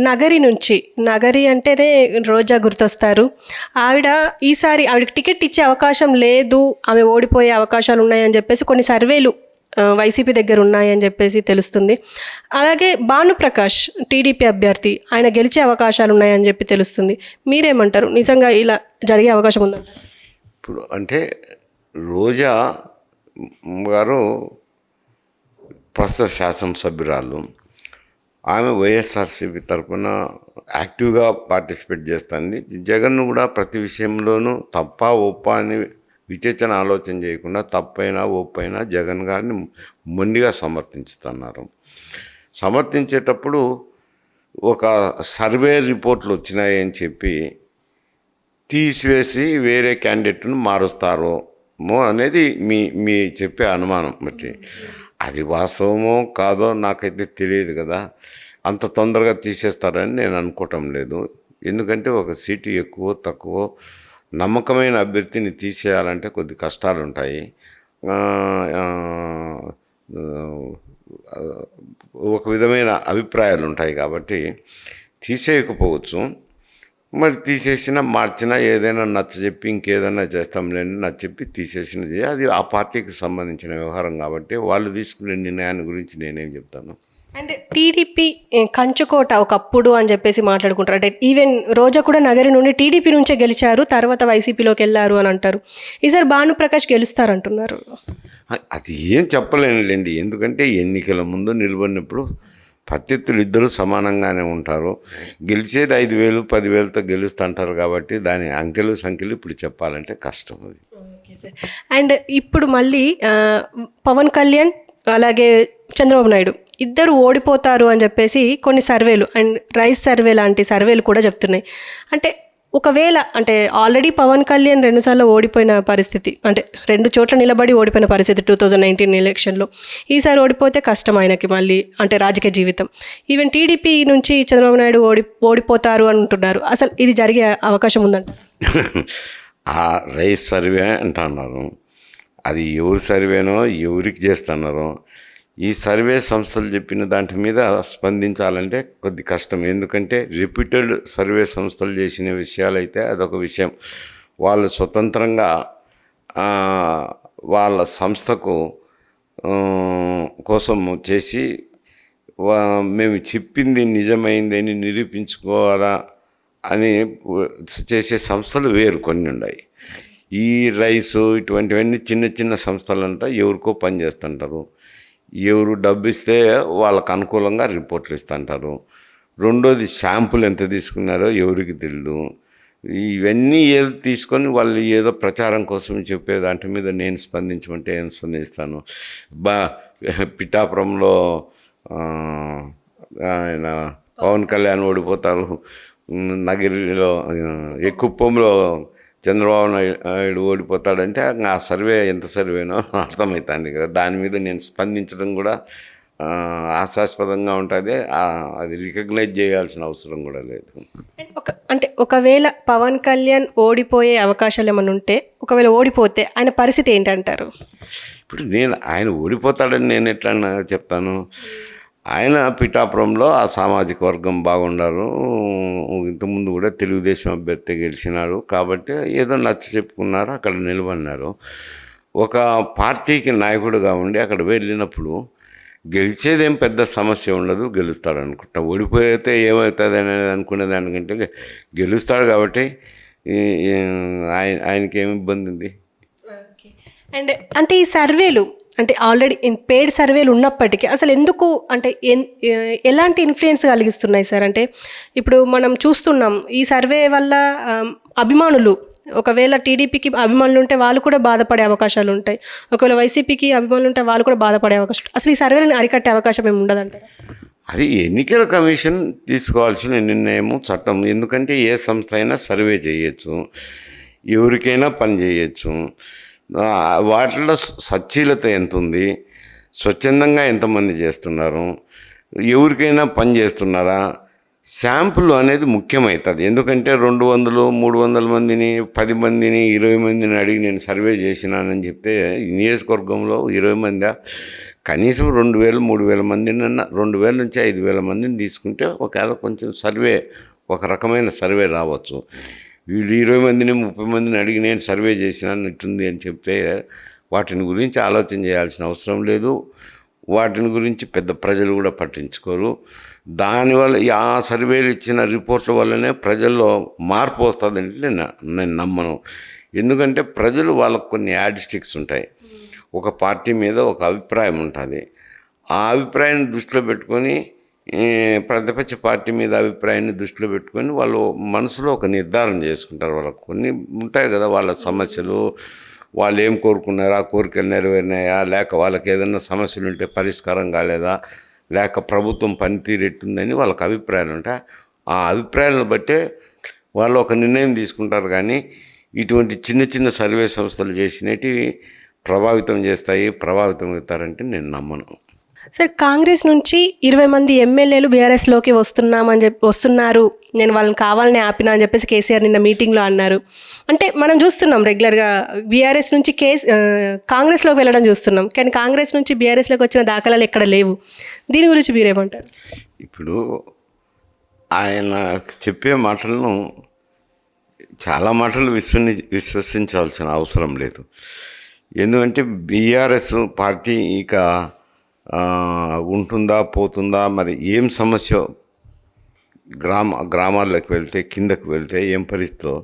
నగరి నుంచి, నగరి అంటేనే రోజా గుర్తొస్తారు. ఆవిడ ఈసారి ఆవిడకి టికెట్ ఇచ్చే అవకాశం లేదు, ఆమె ఓడిపోయే అవకాశాలు ఉన్నాయని చెప్పేసి కొన్ని సర్వేలు వైసీపీ దగ్గర ఉన్నాయని చెప్పేసి తెలుస్తుంది. అలాగే భానుప్రకాష్ టీడీపీ అభ్యర్థి, ఆయన గెలిచే అవకాశాలు ఉన్నాయని చెప్పి తెలుస్తుంది. మీరేమంటారు, నిజంగా ఇలా జరిగే అవకాశం ఉందంట? ఇప్పుడు అంటే రోజా గారు ప్రస్తుత శాసనసభ్యురాలు, ఆమె వైఎస్ఆర్సీపీ తరఫున యాక్టివ్గా పార్టిసిపేట్ చేస్తుంది. జగన్ను కూడా ప్రతి విషయంలోనూ తప్ప ఒప్ప అని విచేచన ఆలోచన చేయకుండా తప్పైనా ఒప్పైనా జగన్ గారిని మొండిగా సమర్థించుతున్నారు. సమర్థించేటప్పుడు ఒక సర్వే రిపోర్ట్లు వచ్చినాయని చెప్పి తీసివేసి వేరే క్యాండిడేట్ను మారుస్తారో అనేది మీ చెప్పే అనుమానం. బట్టి అది వాస్తవమో కాదో నాకైతే తెలియదు కదా. అంత తొందరగా తీసేస్తారని నేను అనుకోవటం లేదు. ఎందుకంటే ఒక సీటు ఎక్కువ తక్కువ నమ్మకమైన అభ్యర్థిని తీసేయాలంటే కొద్ది కష్టాలు ఉంటాయి. ఒక విధమైన అభిప్రాయాలు ఉంటాయి కాబట్టి తీసేయకపోవచ్చు. మరి తీసేసినా మార్చినా ఏదైనా నచ్చజెప్పి ఇంకేదైనా చేస్తాంలేండి నచ్చజెప్పి తీసేసినది అది ఆ పార్టీకి సంబంధించిన వ్యవహారం కాబట్టి వాళ్ళు తీసుకునే నిర్ణయాన్ని గురించి నేనేం చెప్తాను. అంటే టీడీపీ కంచుకోట ఒకప్పుడు అని చెప్పేసి మాట్లాడుకుంటారు. అంటే ఈవెన్ రోజా కూడా నగరి నుండి టీడీపీ నుంచే గెలిచారు, తర్వాత వైసీపీలోకి వెళ్ళారు అని అంటారు. ఈసారి భానుప్రకాష్ గెలుస్తారంటున్నారు. అది ఏం చెప్పలేనులేండి. ఎందుకంటే ఎన్నికల ముందు నిలబడినప్పుడు ప్రత్యర్థులు ఇద్దరు సమానంగానే ఉంటారు. గెలిచేది 5,000 10,000తో గెలుస్తుంటారు కాబట్టి దాని అంకెలు సంఖ్యలు ఇప్పుడు చెప్పాలంటే కష్టం. అది ఓకే సార్. అండ్ ఇప్పుడు మళ్ళీ పవన్ కళ్యాణ్ అలాగే చంద్రబాబు నాయుడు ఇద్దరు ఓడిపోతారు అని చెప్పేసి కొన్ని సర్వేలు అండ్ రైస్ సర్వే లాంటి సర్వేలు కూడా చెప్తున్నాయి. అంటే ఒకవేళ అంటే ఆల్రెడీ పవన్ కళ్యాణ్ 2 సార్లు ఓడిపోయిన పరిస్థితి, అంటే 2 చోట్ల నిలబడి ఓడిపోయిన పరిస్థితి 2019 ఎలక్షన్లో. ఈసారి ఓడిపోతే కష్టం ఆయనకి మళ్ళీ అంటే రాజకీయ జీవితం. ఈవెన్ టీడీపీ నుంచి చంద్రబాబు నాయుడు ఓడిపోతారు అంటున్నారు. అసలు ఇది జరిగే అవకాశం ఉందంట? ఆ రైస్ సర్వే అంటున్నారు, అది ఎవరి సర్వేనో ఎవరికి చేస్తున్నారో. ఈ సర్వే సంస్థలు చెప్పిన దాంట్ మీద స్పందించాలంటే కొద్ది కష్టం. ఎందుకంటే రిపీటెడ్ సర్వే సంస్థలు చేసిన విషయాలు అయితే అదొక విషయం. వాళ్ళు స్వతంత్రంగా వాళ్ళ సంస్థకు కోసం చేసి మేము చెప్పింది నిజమైందని నిరూపించుకోవాలా అని చేసే సంస్థలు వేరు కొన్ని ఉన్నాయి. ఈ రైసు ఇటువంటివన్నీ చిన్న చిన్న సంస్థలంతా ఎవరికో పనిచేస్తుంటారు. ఎవరు డబ్బు ఇస్తే వాళ్ళకు అనుకూలంగా రిపోర్ట్లు ఇస్తుంటారు. రెండోది శాంపుల్ ఎంత తీసుకున్నారో ఎవరికి తెలియదు. ఇవన్నీ ఏదో తీసుకొని వాళ్ళు ఏదో ప్రచారం కోసం చెప్పే దాంట్ మీద నేను స్పందించమంటే ఏం స్పందిస్తాను. పిఠాపురంలో ఆయన పవన్ కళ్యాణ్ ఓడిపోతారు, నగిరిలో కుప్పంలో చంద్రబాబు నాయుడు ఓడిపోతాడంటే ఆ సర్వే ఎంత సర్వేనో అర్థమవుతుంది కదా. దాని మీద నేను స్పందించడం కూడా హాస్యాస్పదంగా ఉంటుంది. అది రికగ్నైజ్ చేయాల్సిన అవసరం కూడా లేదు. అంటే ఒకవేళ పవన్ కళ్యాణ్ ఓడిపోయే అవకాశాలు ఏమైనా ఉంటే, ఒకవేళ ఓడిపోతే ఆయన పరిస్థితి ఏంటంటారు? ఇప్పుడు ఆయన ఓడిపోతాడని నేను ఎట్లా చెప్తాను. ఆయన పిఠాపురంలో ఆ సామాజిక వర్గం బాగుండారు. ఇంతకుముందు కూడా తెలుగుదేశం అభ్యర్థి గెలిచినాడు కాబట్టి ఏదో నచ్చ చెప్పుకున్నారు, అక్కడ నిలబడినారు. ఒక పార్టీకి నాయకుడిగా ఉండి అక్కడ వెళ్ళినప్పుడు గెలిచేదేం పెద్ద సమస్య ఉండదు, గెలుస్తాడు అనుకుంటా. ఓడిపోతే ఏమవుతుంది అనేది అనుకునే దానికంటే గెలుస్తాడు కాబట్టి ఆయనకి ఏమి ఇబ్బంది ఉంది. అండ్ అంటే ఈ సర్వేలు అంటే ఆల్రెడీ పెయిడ్ సర్వేలు ఉన్నప్పటికీ అసలు ఎందుకు అంటే ఎలాంటి ఇన్ఫ్లుయెన్స్ కలిగిస్తున్నాయి సార్? అంటే ఇప్పుడు మనం చూస్తున్నాం ఈ సర్వే వల్ల అభిమానులు, ఒకవేళ టీడీపీకి అభిమానులు ఉంటే వాళ్ళు కూడా బాధపడే అవకాశాలు ఉంటాయి, ఒకవేళ వైసీపీకి అభిమానులు ఉంటే వాళ్ళు కూడా బాధపడే అవకాశం. అసలు ఈ సర్వేలను అరికట్టే అవకాశం ఏమి ఉండదంటారా? అది ఎన్నికల కమిషన్ తీసుకోవాల్సిన నిర్ణయము, చట్టం. ఎందుకంటే ఏ సంస్థ అయినా సర్వే చేయొచ్చు, ఎవరికైనా పని చేయొచ్చు. వాటిలో సచ్చీలత ఎంత ఉంది, స్వచ్ఛందంగా ఎంతమంది చేస్తున్నారు, ఎవరికైనా పని చేస్తున్నారా, శాంపుల్ అనేది ముఖ్యమవుతుంది. ఎందుకంటే 200 300 మందిని 10 మందిని 20 మందిని అడిగి నేను సర్వే చేసినానని చెప్తే నియోజకవర్గంలో 20 మంది కనీసం 2,000 3,000 మందిని 2,000 నుంచి 5,000 మందిని తీసుకుంటే ఒకవేళ కొంచెం సర్వే ఒక రకమైన సర్వే రావచ్చు. వీళ్ళు 20 మందిని 30 మందిని అడిగి నేను సర్వే చేసినట్టుంది అని చెప్తే వాటిని గురించి ఆలోచన చేయాల్సిన అవసరం లేదు. వాటిని గురించి పెద్ద ప్రజలు కూడా పట్టించుకోరు. దానివల్ల ఆ సర్వేలు ఇచ్చిన రిపోర్ట్ల వల్లనే ప్రజల్లో మార్పు వస్తుందంటే నేను నమ్మను. ఎందుకంటే ప్రజలు వాళ్ళకు కొన్ని యాడ్ స్టిక్స్ ఉంటాయి. ఒక పార్టీ మీద ఒక అభిప్రాయం ఉంటుంది. ఆ అభిప్రాయాన్ని దృష్టిలో పెట్టుకొని ప్రతిపక్ష పార్టీ మీద అభిప్రాయాన్ని దృష్టిలో పెట్టుకొని వాళ్ళు మనసులో ఒక నిర్ధారణ చేసుకుంటారు. వాళ్ళకు కొన్ని ఉంటాయి కదా, వాళ్ళ సమస్యలు, వాళ్ళు ఏం కోరుకున్నారా, కోరికలు నెరవేరినాయా, లేక వాళ్ళకి ఏదైనా సమస్యలు ఉంటే పరిష్కారం కాలేదా, లేక ప్రభుత్వం పనితీరు ఎట్టుందని వాళ్ళకి అభిప్రాయాలు ఉంటాయి. ఆ అభిప్రాయాలను బట్టే వాళ్ళు ఒక నిర్ణయం తీసుకుంటారు. కానీ ఇటువంటి చిన్న చిన్న సర్వే సంస్థలు చేసినవి ప్రభావితం అవుతారంటే నేను నమ్మను. సార్, కాంగ్రెస్ నుంచి 20 మంది ఎమ్మెల్యేలు బీఆర్ఎస్లోకి వస్తున్నారు, నేను వాళ్ళని కావాలని ఆపినా అని చెప్పేసి కేసీఆర్ నిన్న మీటింగ్లో అన్నారు. అంటే మనం చూస్తున్నాం రెగ్యులర్గా బీఆర్ఎస్ నుంచి కాంగ్రెస్లోకి వెళ్ళడం చూస్తున్నాం. కానీ కాంగ్రెస్ నుంచి బీఆర్ఎస్లోకి వచ్చిన దాఖలాలు ఎక్కడ లేవు. దీని గురించి మీరేమంటారు? ఇప్పుడు ఆయన చెప్పే మాటలను చాలా మాటలు విశ్వసించాల్సిన అవసరం లేదు. ఎందుకంటే బీఆర్ఎస్ పార్టీ ఇక ఉంటుందా పోతుందా, మరి ఏం సమస్య, గ్రామాల్లోకి వెళ్తే కిందకు వెళ్తే ఏం పరిస్థితిలో,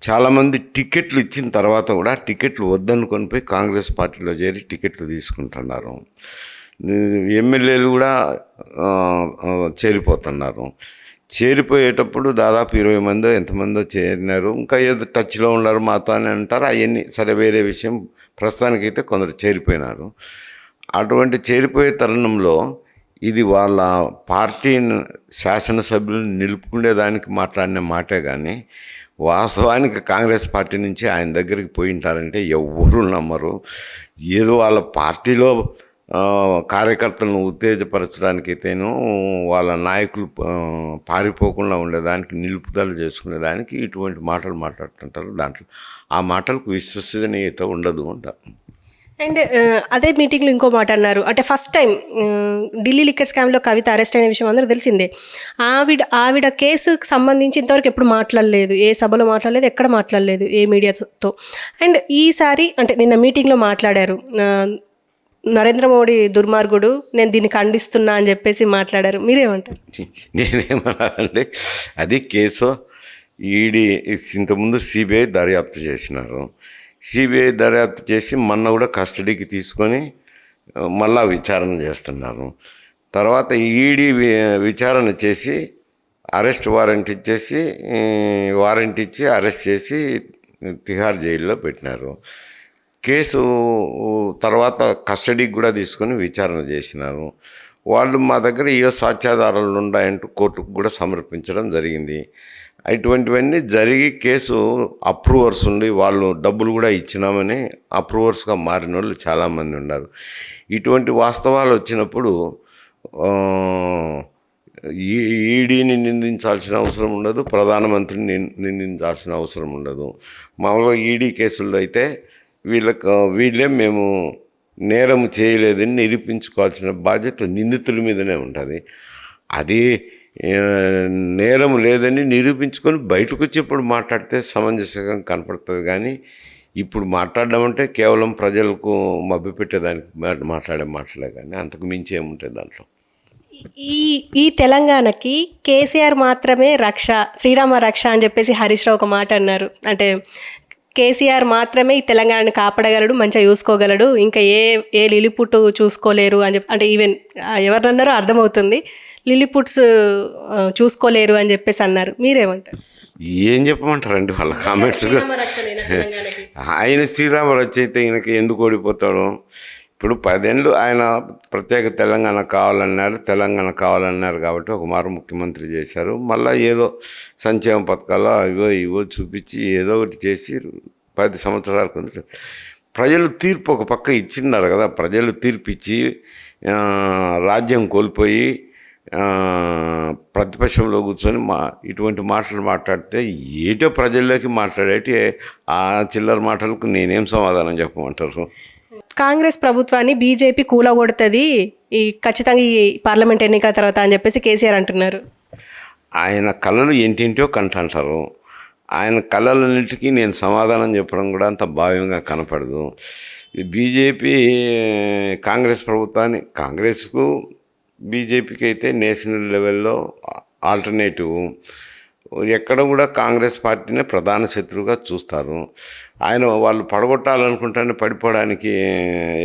చాలామంది టికెట్లు ఇచ్చిన తర్వాత కూడా టికెట్లు వద్దనుకొని పోయి కాంగ్రెస్ పార్టీలో చేరి టికెట్లు తీసుకుంటున్నారు. ఎమ్మెల్యేలు కూడా చేరిపోతున్నారు. చేరిపోయేటప్పుడు దాదాపు 20 మందో ఎంతమందో చేరినారు. ఇంకా ఏదో టచ్లో ఉన్నారు మాతో అని అంటారు. అవన్నీ సరే, వేరే విషయం. ప్రస్తుతానికైతే కొందరు చేరిపోయినారు. అటువంటి చేరిపోయే తరుణంలో ఇది వాళ్ళ పార్టీ శాసనసభ్యులను నిలుపుకునేదానికి మాట్లాడిన మాటే కానీ వాస్తవానికి కాంగ్రెస్ పార్టీ నుంచి ఆయన దగ్గరికి పోయి ఉంటారంటే ఎవ్వరూ నమ్మరు. ఏదో వాళ్ళ పార్టీలో కార్యకర్తలను ఉత్తేజపరచడానికైతేనో వాళ్ళ నాయకులు పారిపోకుండా ఉండేదానికి, నిలుపుదల చేసుకునేదానికి ఇటువంటి మాటలు మాట్లాడుతుంటారు. దాంట్లో ఆ మాటలకు విశ్వసనీయత ఉండదు అంటారు. అండ్ అదే మీటింగ్లో ఇంకో మాట అన్నారు. అంటే ఫస్ట్ టైం ఢిల్లీ లిక్కర్ స్కామ్లో కవిత అరెస్ట్ అయిన విషయం అందరూ తెలిసిందే. ఆవిడ కేసుకు సంబంధించి ఇంతవరకు ఎప్పుడు మాట్లాడలేదు, ఏ సభలో మాట్లాడలేదు, ఎక్కడ మాట్లాడలేదు ఏ మీడియాతో. అండ్ ఈసారి అంటే నిన్న మీటింగ్లో మాట్లాడారు. నరేంద్ర మోడీ దుర్మార్గుడు, నేను దీన్ని ఖండిస్తున్నా అని చెప్పేసి మాట్లాడారు. మీరేమంటారు? నేనేమన్నానంటే అది కేసు ఈడీ ఇంతకుముందు సిబిఐ దర్యాప్తు చేసినారు. సిబిఐ దర్యాప్తు చేసి మొన్న కూడా కస్టడీకి తీసుకొని మళ్ళా విచారణ చేస్తున్నారు. తర్వాత ఈడీ విచారణ చేసి అరెస్ట్ వారెంట్ ఇచ్చి అరెస్ట్ చేసి తిహార్ జైల్లో పెట్టినారు. కేసు తర్వాత కస్టడీకి కూడా తీసుకొని విచారణ చేసినారు. వాళ్ళు మా దగ్గర ఏ సాక్ష్యాధారాలు ఉన్నాయంటూ కోర్టుకు కూడా సమర్పించడం జరిగింది. ఇటువంటివన్నీ జరిగి కేసు అప్రూవర్స్ ఉండి వాళ్ళు డబ్బులు కూడా ఇచ్చినామని అప్రూవర్స్గా మారిన వాళ్ళు చాలామంది ఉన్నారు. ఇటువంటి వాస్తవాలు వచ్చినప్పుడు ఈడీని నిందించాల్సిన అవసరం ఉండదు, ప్రధానమంత్రిని నిందించాల్సిన అవసరం ఉండదు. మామూలుగా ఈడీ కేసుల్లో అయితే వీళ్ళే మేము నేరం చేయలేదని నిరూపించుకోవాల్సిన బాధ్యత నిందితుల మీదనే ఉంటుంది. అది నేరం లేదని నిరూపించుకొని బయటకు వచ్చి ఇప్పుడు మాట్లాడితే సమంజసంగా కనపడుతుంది. కానీ ఇప్పుడు మాట్లాడడం అంటే కేవలం ప్రజలకు మభ్యపెట్టేదానికి మాట్లాడే మాటలే, కానీ అంతకు మించి ఏముంటుంది దాంట్లో. ఈ తెలంగాణకి కేసీఆర్ మాత్రమే రక్ష, శ్రీరామ రక్ష అని చెప్పేసి హరీష్ రావు ఒక మాట అన్నారు. అంటే కేసీఆర్ మాత్రమే ఈ తెలంగాణని కాపాడగలడు, మంచిగా చూసుకోగలడు, ఇంకా ఏ లిలిపుట్ చూసుకోలేరు అని చెప్పి, అంటే ఈవెన్ ఎవరినన్నారో అర్థమవుతుంది, లిలిపుట్స్ చూసుకోలేరు అని చెప్పేసి అన్నారు. మీరేమంటారు? ఏం చెప్పమంటారండి వాళ్ళ కామెంట్స్? ఆయన శ్రీరామ రక్ష అయితే ఈయనకి ఎందుకు ఓడిపోతాడు? ఇప్పుడు 10 ఏళ్ళు ఆయన ప్రత్యేక తెలంగాణ కావాలన్నారు కాబట్టి ఒక మారు ముఖ్యమంత్రి చేశారు. మళ్ళీ ఏదో సంక్షేమ పథకాలు ఇవో చూపించి ఏదో ఒకటి చేసి 10 సంవత్సరాల కింద ప్రజలు తీర్పు ఒక పక్క ఇచ్చిన్నారు కదా. ప్రజలు తీర్పు ఇచ్చి రాజ్యం కోల్పోయి ప్రతిపక్షంలో కూర్చొని ఇటువంటి మాటలు మాట్లాడితే ఏటో ప్రజల్లోకి మాట్లాడేటి ఆ చిల్లర మాటలకు నేనేం సమాధానం చెప్పమంటారు? కాంగ్రెస్ ప్రభుత్వాన్ని బీజేపీ కూలగొడుతుంది ఖచ్చితంగా ఈ పార్లమెంట్ ఎన్నికల తర్వాత అని చెప్పేసి కేసీఆర్ అంటున్నారు. ఆయన కళలు ఏంటింటో కంటంటారు. ఆయన కళలన్నిటికీ నేను సమాధానం చెప్పడం కూడా అంత భావ్యంగా కనపడదు. ఈ బీజేపీ కాంగ్రెస్ ప్రభుత్వాన్ని, కాంగ్రెస్కు బీజేపీకి అయితే నేషనల్ లెవెల్లో ఆల్టర్నేటివ్. ఎక్కడ కూడా కాంగ్రెస్ పార్టీనే ప్రధాన శత్రువుగా చూస్తారు. వాళ్ళు పడగొట్టాలనుకుంటానే పడిపోవడానికి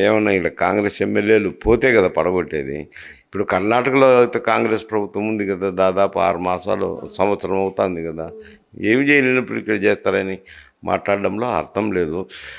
ఏమన్నా ఇలా కాంగ్రెస్ ఎమ్మెల్యేలు పోతే కదా పడగొట్టేది. ఇప్పుడు కర్ణాటకలో అయితే కాంగ్రెస్ ప్రభుత్వం ఉంది కదా, దాదాపు 6 మాసాలు సంవత్సరం అవుతుంది కదా. ఏమి చేయలేనప్పుడు ఇక్కడ చేస్తారని మాట్లాడడంలో అర్థం లేదు.